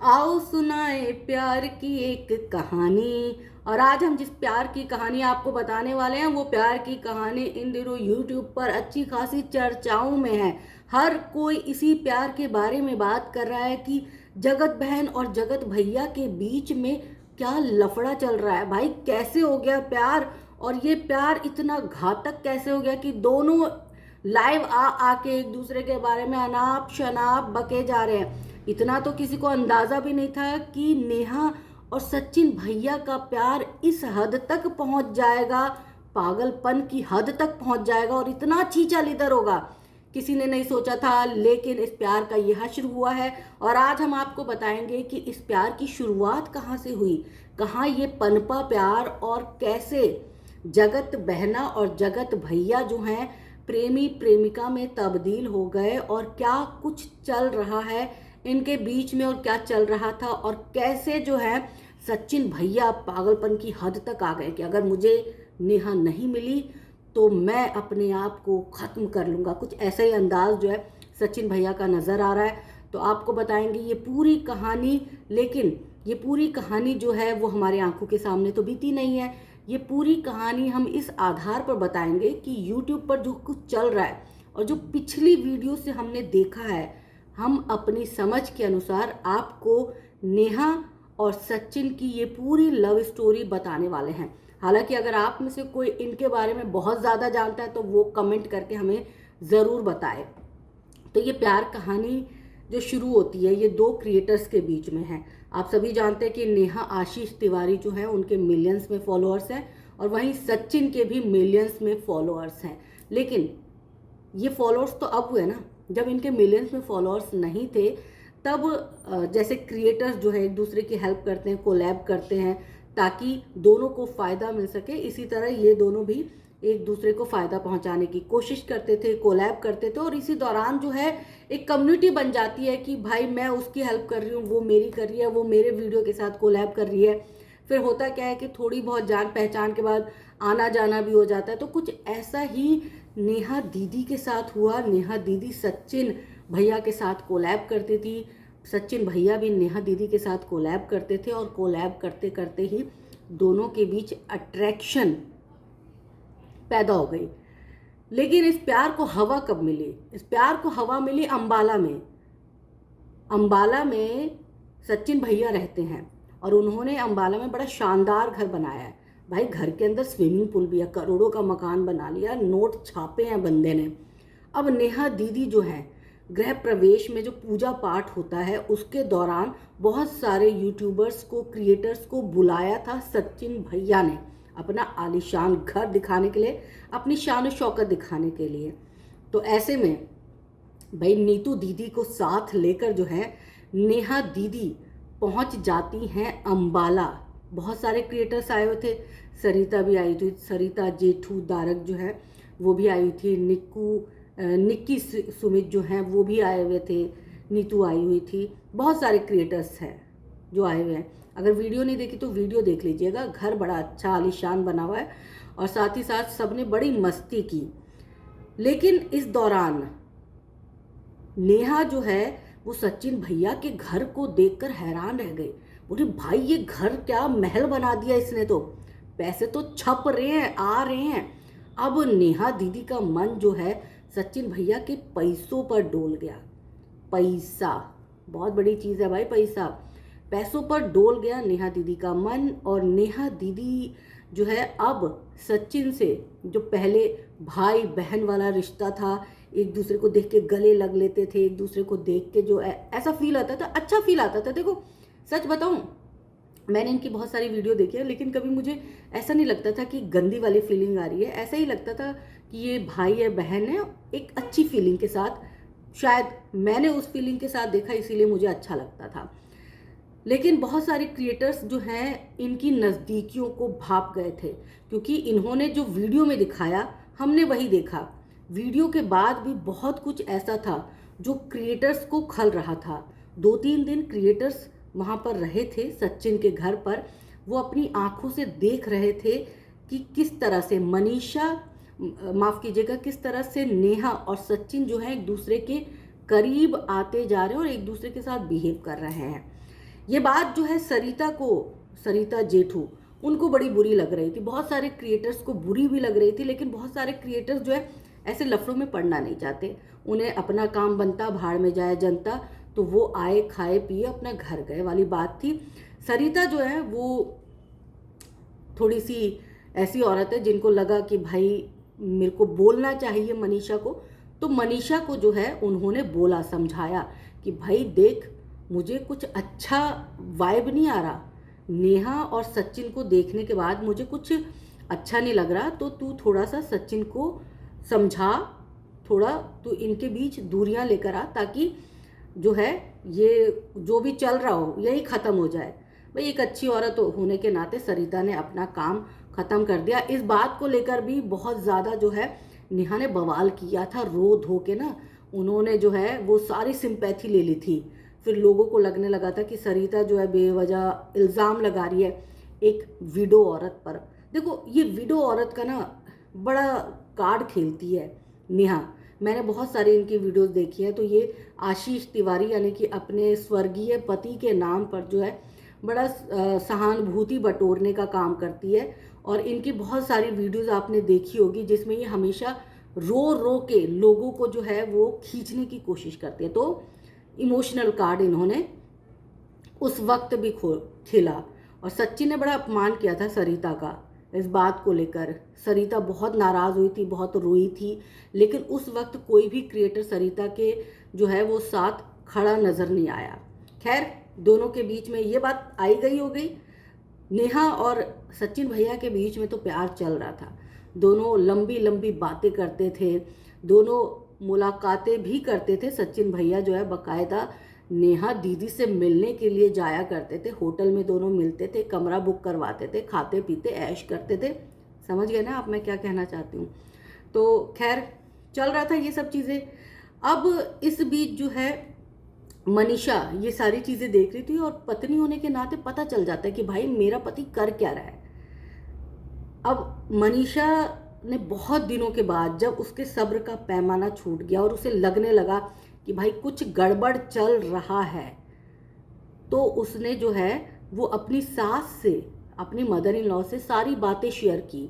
आओ सुनाए प्यार की एक कहानी। और आज हम जिस प्यार की कहानी आपको बताने वाले हैं वो प्यार की कहानी इन दिनों यूट्यूब पर अच्छी खासी चर्चाओं में है। हर कोई इसी प्यार के बारे में बात कर रहा है कि जगत बहन और जगत भैया के बीच में क्या लफड़ा चल रहा है। भाई कैसे हो गया प्यार, और ये प्यार इतना घातक कैसे हो गया कि दोनों लाइव आ आके एक दूसरे के बारे में अनाप शनाप बके जा रहे हैं। इतना तो किसी को अंदाजा भी नहीं था कि नेहा और सचिन भैया का प्यार इस हद तक पहुंच जाएगा, पागलपन की हद तक पहुंच जाएगा और इतना चीचा लीदर होगा, किसी ने नहीं सोचा था। लेकिन इस प्यार का यह शुरू हुआ है और आज हम आपको बताएंगे कि इस प्यार की शुरुआत कहाँ से हुई, कहाँ ये पनपा प्यार और कैसे जगत बहना और जगत भैया जो हैं प्रेमी प्रेमिका में तब्दील हो गए और क्या कुछ चल रहा है इनके बीच में और क्या चल रहा था और कैसे जो है सचिन भैया पागलपन की हद तक आ गए कि अगर मुझे नेहा नहीं मिली तो मैं अपने आप को ख़त्म कर लूँगा। कुछ ऐसा ही अंदाज जो है सचिन भैया का नज़र आ रहा है। तो आपको बताएंगे ये पूरी कहानी, लेकिन ये पूरी कहानी जो है वो हमारे आंखों के सामने तो बीती नहीं है। ये पूरी कहानी हम इस आधार पर बताएंगे कि यूट्यूब पर जो कुछ चल रहा है और जो पिछली वीडियो से हमने देखा है, हम अपनी समझ के अनुसार आपको नेहा और सचिन की ये पूरी लव स्टोरी बताने वाले हैं। हालांकि अगर आप में से कोई इनके बारे में बहुत ज़्यादा जानता है तो वो कमेंट करके हमें ज़रूर बताए। तो ये प्यार कहानी जो शुरू होती है ये दो क्रिएटर्स के बीच में है। आप सभी जानते हैं कि नेहा आशीष तिवारी जो है उनके मिलियंस में फॉलोअर्स हैं और वहीं सचिन के भी मिलियंस में फॉलोअर्स हैं। लेकिन ये फॉलोअर्स तो अब हुए ना, जब इनके मिलियंस में फॉलोअर्स नहीं थे तब जैसे क्रिएटर्स जो है एक दूसरे की हेल्प करते हैं, कोलैब करते हैं ताकि दोनों को फ़ायदा मिल सके, इसी तरह ये दोनों भी एक दूसरे को फ़ायदा पहुंचाने की कोशिश करते थे, कोलैब करते थे। और इसी दौरान जो है एक कम्युनिटी बन जाती है कि भाई मैं उसकी हेल्प कर रही हूँ, वो मेरी कर रही है, वो मेरे वीडियो के साथ कोलैब कर रही है। फिर होता क्या है कि थोड़ी बहुत जान पहचान के बाद आना जाना भी हो जाता है। तो कुछ ऐसा ही नेहा दीदी के साथ हुआ। नेहा दीदी सचिन भैया के साथ कोलैब करती थी, सचिन भैया भी नेहा दीदी के साथ कोलैब करते थे और कोलैब करते करते ही दोनों के बीच अट्रैक्शन पैदा हो गई। लेकिन इस प्यार को हवा कब मिली? इस प्यार को हवा मिली अंबाला में। अंबाला में सचिन भैया रहते हैं और उन्होंने अंबाला में बड़ा शानदार घर बनाया है। भाई घर के अंदर स्विमिंग पूल भी है, करोड़ों का मकान बना लिया, नोट छापे हैं बंदे ने। अब नेहा दीदी जो है गृह प्रवेश में जो पूजा पाठ होता है उसके दौरान बहुत सारे यूट्यूबर्स को, क्रिएटर्स को बुलाया था सचिन भैया ने अपना आलीशान घर दिखाने के लिए, अपनी शान शौकत दिखाने के लिए। तो ऐसे में भाई नीतू दीदी को साथ लेकर जो है नेहा दीदी पहुंच जाती हैं अंबाला। बहुत सारे क्रिएटर्स आए हुए थे, सरिता भी आई थी, सरिता जेठू दारक जो है वो भी आई थी, निक्की सुमित जो हैं वो भी आए हुए थे, नीतू आई हुई थी। बहुत सारे क्रिएटर्स हैं जो आए हुए हैं। अगर वीडियो नहीं देखी तो वीडियो देख लीजिएगा। घर बड़ा अच्छा आलीशान बना हुआ है और साथ ही साथ सबने बड़ी मस्ती की। लेकिन इस दौरान नेहा जो है वो सचिन भैया के घर को देखकर हैरान रह गई। बोले भाई ये घर क्या महल बना दिया इसने, तो पैसे तो छप रहे हैं, आ रहे हैं। अब नेहा दीदी का मन जो है सचिन भैया के पैसों पर डोल गया। पैसा बहुत बड़ी चीज़ है भाई, पैसा, पैसों पर डोल गया नेहा दीदी का मन। और नेहा दीदी जो है अब सचिन से जो पहले भाई बहन वाला रिश्ता था, एक दूसरे को देख के गले लग लेते थे, एक दूसरे को देख के जो ऐसा फील आता था, अच्छा फील आता था। देखो सच बताऊं, मैंने इनकी बहुत सारी वीडियो देखी है लेकिन कभी मुझे ऐसा नहीं लगता था कि गंदी वाली फीलिंग आ रही है। ऐसा ही लगता था कि ये भाई है बहन है, एक अच्छी फीलिंग के साथ। शायद मैंने उस फीलिंग के साथ देखा इसीलिए मुझे अच्छा लगता था। लेकिन बहुत सारे क्रिएटर्स जो हैं इनकी नज़दीकियों को भाप गए थे क्योंकि इन्होंने जो वीडियो में दिखाया हमने वही देखा। वीडियो के बाद भी बहुत कुछ ऐसा था जो क्रिएटर्स को खल रहा था। 2-3 दिन क्रिएटर्स वहाँ पर रहे थे सचिन के घर पर। वो अपनी आंखों से देख रहे थे कि किस तरह से मनीषा, माफ़ कीजिएगा, किस तरह से नेहा और सचिन जो है एक दूसरे के करीब आते जा रहे हैं और एक दूसरे के साथ बिहेव कर रहे हैं। ये बात जो है सरिता जेठू उनको बड़ी बुरी लग रही थी। बहुत सारे क्रिएटर्स को बुरी भी लग रही थी, लेकिन बहुत सारे क्रिएटर्स जो है ऐसे लफड़ों में पड़ना नहीं चाहते। उन्हें अपना काम बनता, भाड़ में जाए जनता, तो वो आए खाए पिए अपना घर गए वाली बात थी। सरिता जो है वो थोड़ी सी ऐसी औरत है जिनको लगा कि भाई मेरे को बोलना चाहिए मनीषा को, तो मनीषा को जो है उन्होंने बोला, समझाया कि भाई देख, मुझे कुछ अच्छा वाइब नहीं आ रहा, नेहा और सचिन को देखने के बाद मुझे कुछ अच्छा नहीं लग रहा, तो तू थोड़ा सा सचिन को समझा, थोड़ा तू इनके बीच दूरियां लेकर आ, ताकि जो है ये जो भी चल रहा हो यही ख़त्म हो जाए। भाई एक अच्छी औरत होने के नाते सरिता ने अपना काम ख़त्म कर दिया। इस बात को लेकर भी बहुत ज़्यादा जो है नेहा ने बवाल किया था, रो धो के ना उन्होंने जो है वो सारी सिंपैथी ले ली थी। फिर लोगों को लगने लगा था कि सरिता जो है बेवजह इल्ज़ाम लगा रही है एक विडो औरत पर। देखो ये विडो औरत का ना बड़ा कार्ड खेलती है नेहा। मैंने बहुत सारी इनकी वीडियोस देखी है, तो ये आशीष तिवारी यानी कि अपने स्वर्गीय पति के नाम पर जो है बड़ा सहानुभूति बटोरने का काम करती है। और इनकी बहुत सारी वीडियोस आपने देखी होगी जिसमें ये हमेशा रो रो के लोगों को जो है वो खींचने की कोशिश करती है। तो इमोशनल कार्ड इन्होंने उस वक्त भी खेला। और सचिन ने बड़ा अपमान किया था सरिता का इस बात को लेकर। सरिता बहुत नाराज़ हुई थी, बहुत रोई थी, लेकिन उस वक्त कोई भी क्रिएटर सरिता के जो है वो साथ खड़ा नज़र नहीं आया। खैर दोनों के बीच में ये बात आई गई हो गई। नेहा और सचिन भैया के बीच में तो प्यार चल रहा था, दोनों लंबी लंबी बातें करते थे, दोनों मुलाकातें भी करते थे। सचिन भैया जो है बकायदा नेहा दीदी से मिलने के लिए जाया करते थे, होटल में दोनों मिलते थे, कमरा बुक करवाते थे, खाते पीते ऐश करते थे। समझ गए ना आप मैं क्या कहना चाहती हूँ। तो खैर चल रहा था ये सब चीज़ें। अब इस बीच जो है मनीषा ये सारी चीज़ें देख रही थी, और पत्नी होने के नाते पता चल जाता है कि भाई मेरा पति कर क्या रहा है। अब मनीषा ने बहुत दिनों के बाद जब उसके सब्र का पैमाना छूट गया और उसे लगने लगा कि भाई कुछ गड़बड़ चल रहा है, तो उसने जो है वो अपनी सास से, अपनी मदर इन लॉ से सारी बातें शेयर की।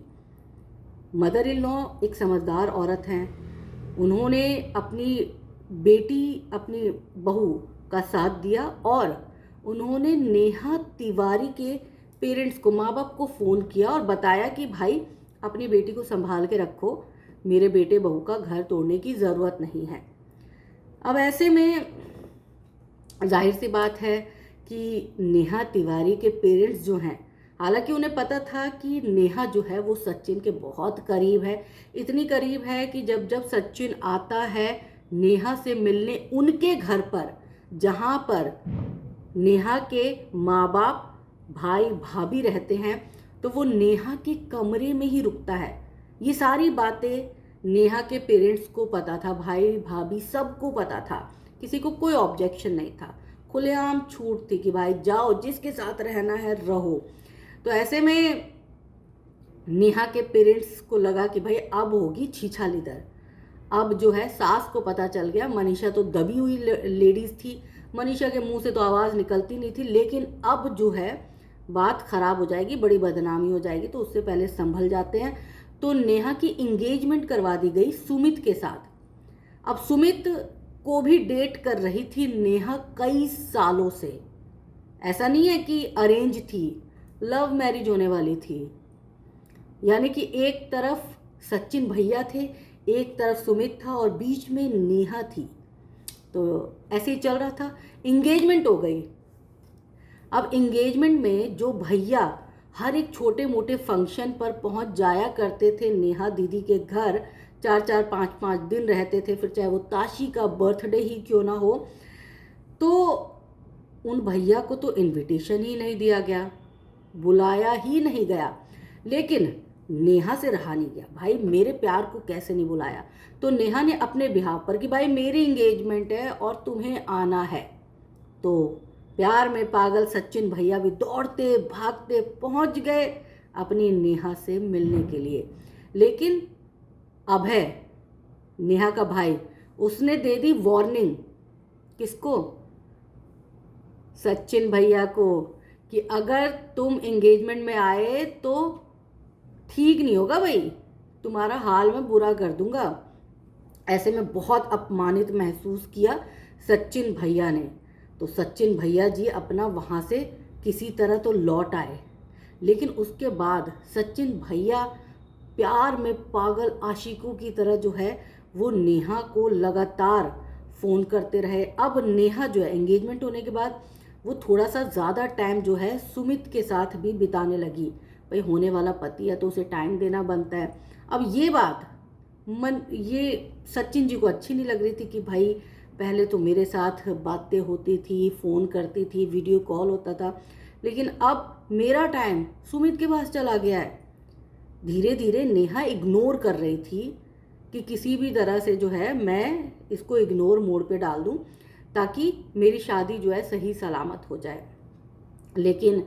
मदर इन लॉ एक समझदार औरत हैं, उन्होंने अपनी बेटी, अपनी बहू का साथ दिया, और उन्होंने नेहा तिवारी के पेरेंट्स को, माँ बाप को फ़ोन किया और बताया कि भाई अपनी बेटी को संभाल के रखो, मेरे बेटे बहू का घर तोड़ने की ज़रूरत नहीं है। अब ऐसे में जाहिर सी बात है कि नेहा तिवारी के पेरेंट्स जो हैं, हालांकि उन्हें पता था कि नेहा जो है वो सचिन के बहुत करीब है, इतनी करीब है कि जब जब सचिन आता है नेहा से मिलने उनके घर पर, जहाँ पर नेहा के माँ बाप, भाई भाभी रहते हैं, तो वो नेहा के कमरे में ही रुकता है। ये सारी बातें नेहा के पेरेंट्स को पता था, भाई भाभी सबको पता था, किसी को कोई ऑब्जेक्शन नहीं था, खुलेआम छूट थी कि भाई जाओ जिसके साथ रहना है रहो। तो ऐसे में नेहा के पेरेंट्स को लगा कि भाई अब होगी छीछालीदर। अब जो है सास को पता चल गया। मनीषा तो दबी हुई लेडीज थी, मनीषा के मुंह से तो आवाज़ निकलती नहीं थी, लेकिन अब जो है बात खराब हो जाएगी, बड़ी बदनामी हो जाएगी, तो उससे पहले संभल जाते हैं। तो नेहा की इंगेजमेंट करवा दी गई सुमित के साथ। अब सुमित को भी डेट कर रही थी नेहा कई सालों से, ऐसा नहीं है कि अरेंज थी, लव मैरिज होने वाली थी। यानी कि एक तरफ सचिन भैया थे, एक तरफ सुमित था, और बीच में नेहा थी। तो ऐसे ही चल रहा था। इंगेजमेंट हो गई। अब इंगेजमेंट में जो भैया हर एक छोटे मोटे फंक्शन पर पहुंच जाया करते थे नेहा दीदी के घर, 4-4 5-5 दिन रहते थे, फिर चाहे वो ताशी का बर्थडे ही क्यों ना हो, तो उन भैया को तो इनविटेशन ही नहीं दिया गया, बुलाया ही नहीं गया। लेकिन नेहा से रहा नहीं गया, भाई मेरे प्यार को कैसे नहीं बुलाया। तो नेहा ने अपने बिहाव पर कि भाई मेरी इंगेजमेंट है और तुम्हें आना है। तो प्यार में पागल सचिन भैया भी दौड़ते भागते पहुंच गए अपनी नेहा से मिलने के लिए। लेकिन अभय, नेहा का भाई, उसने दे दी वार्निंग। किसको? सचिन भैया को कि अगर तुम एंगेजमेंट में आए तो ठीक नहीं होगा भाई, तुम्हारा हाल मैं बुरा कर दूंगा। ऐसे में बहुत अपमानित महसूस किया सचिन भैया ने। तो सचिन भैया जी अपना वहाँ से किसी तरह तो लौट आए, लेकिन उसके बाद सचिन भैया प्यार में पागल आशिकों की तरह जो है वो नेहा को लगातार फ़ोन करते रहे। अब नेहा जो है एंगेजमेंट होने के बाद वो थोड़ा सा ज़्यादा टाइम जो है सुमित के साथ भी बिताने लगी। भाई होने वाला पति है तो उसे टाइम देना बनता है। अब ये बात ये सचिन जी को अच्छी नहीं लग रही थी कि भाई पहले तो मेरे साथ बातें होती थी, फ़ोन करती थी, वीडियो कॉल होता था, लेकिन अब मेरा टाइम सुमित के पास चला गया है। धीरे धीरे नेहा इग्नोर कर रही थी कि किसी भी तरह से जो है मैं इसको इग्नोर मोड पे डाल दूं ताकि मेरी शादी जो है सही सलामत हो जाए। लेकिन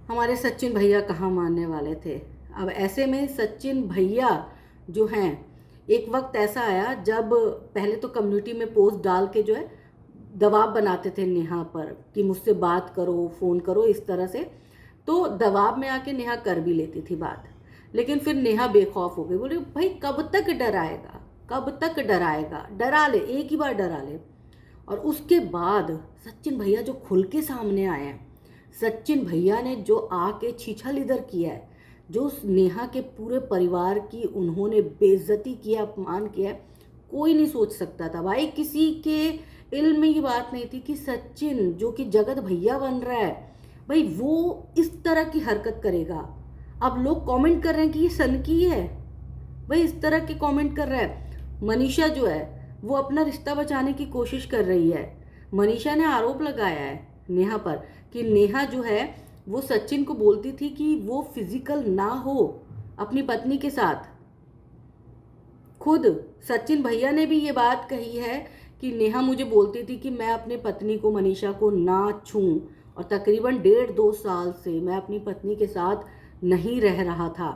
हमारे सचिन भैया कहाँ मानने वाले थे। अब ऐसे में सचिन भैया जो हैं, एक वक्त ऐसा आया जब पहले तो कम्युनिटी में पोस्ट डाल के जो है दबाव बनाते थे नेहा पर कि मुझसे बात करो, फ़ोन करो, इस तरह से। तो दबाव में आके नेहा कर भी लेती थी बात, लेकिन फिर नेहा बेखौफ हो गई, बोले भाई कब तक डराएगा, कब तक डराएगा, डरा ले, एक ही बार डरा ले। और उसके बाद सचिन भैया जो खुल के सामने आए हैं, सचिन भैया ने जो आके छीछा लिदर किया है, जो नेहा के पूरे परिवार की उन्होंने बेइज्जती किया, अपमान किया, कोई नहीं सोच सकता था भाई। किसी के इल्म में ये बात नहीं थी कि सचिन जो कि जगत भैया बन रहा है भाई वो इस तरह की हरकत करेगा। अब लोग कमेंट कर रहे हैं कि ये सनकी है भाई, इस तरह के कमेंट कर रहा है। मनीषा जो है वो अपना रिश्ता बचाने की कोशिश कर रही है। मनीषा ने आरोप लगाया है नेहा पर कि नेहा जो है वो सचिन को बोलती थी कि वो फिजिकल ना हो अपनी पत्नी के साथ। खुद सचिन भैया ने भी ये बात कही है कि नेहा मुझे बोलती थी कि मैं अपनी पत्नी को, मनीषा को ना छूं, और तकरीबन 1.5-2 साल से मैं अपनी पत्नी के साथ नहीं रह रहा था।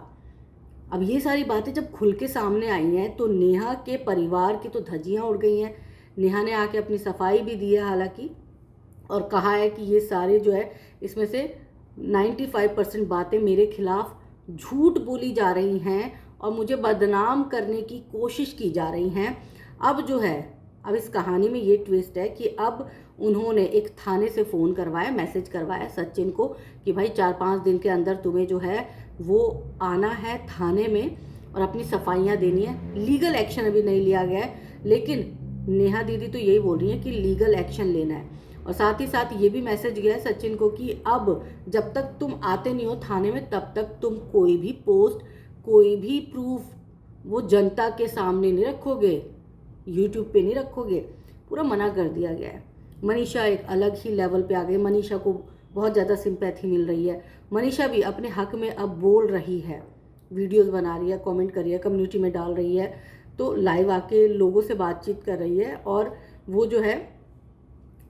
अब ये सारी बातें जब खुल के सामने आई हैं तो नेहा के परिवार की तो धज्जियां उड़ गई हैं। नेहा ने आके अपनी सफाई भी दी है हालांकि, और कहा है कि ये सारे जो है इसमें से 95% बातें मेरे खिलाफ झूठ बोली जा रही हैं और मुझे बदनाम करने की कोशिश की जा रही हैं। अब जो है, अब इस कहानी में ये ट्विस्ट है कि अब उन्होंने एक थाने से फ़ोन करवाया, मैसेज करवाया सचिन को कि भाई 4-5 दिन के अंदर तुम्हें जो है वो आना है थाने में और अपनी सफाइयाँ देनी है। लीगल एक्शन अभी नहीं लिया गया है, लेकिन नेहा दीदी तो यही बोल रही है कि लीगल एक्शन लेना है। और साथ ही साथ ये भी मैसेज गया है सचिन को कि अब जब तक तुम आते नहीं हो थाने में तब तक तुम कोई भी पोस्ट, कोई भी प्रूफ वो जनता के सामने नहीं रखोगे, यूट्यूब पे नहीं रखोगे, पूरा मना कर दिया गया है। मनीषा एक अलग ही लेवल पे आ गई, मनीषा को बहुत ज़्यादा सिंपैथी मिल रही है। मनीषा भी अपने हक में अब बोल रही है, वीडियोस बना रही है, कमेंट कर रही है, कम्युनिटी में डाल रही है, तो लाइव आके लोगों से बातचीत कर रही है। और वो जो है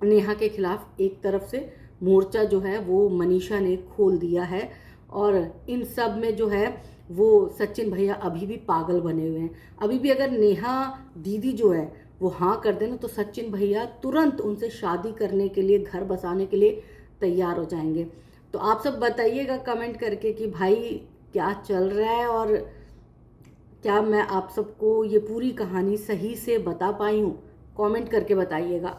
नेहा के खिलाफ एक तरफ से मोर्चा जो है वो मनीषा ने खोल दिया है। और इन सब में जो है वो सचिन भैया अभी भी पागल बने हुए हैं। अभी भी अगर नेहा दीदी जो है वो हाँ कर देना तो सचिन भैया तुरंत उनसे शादी करने के लिए, घर बसाने के लिए तैयार हो जाएंगे। तो आप सब बताइएगा कमेंट करके कि भाई क्या चल रहा है और क्या मैं आप सबको ये पूरी कहानी सही से बता पाई हूँ। कमेंट करके बताइएगा।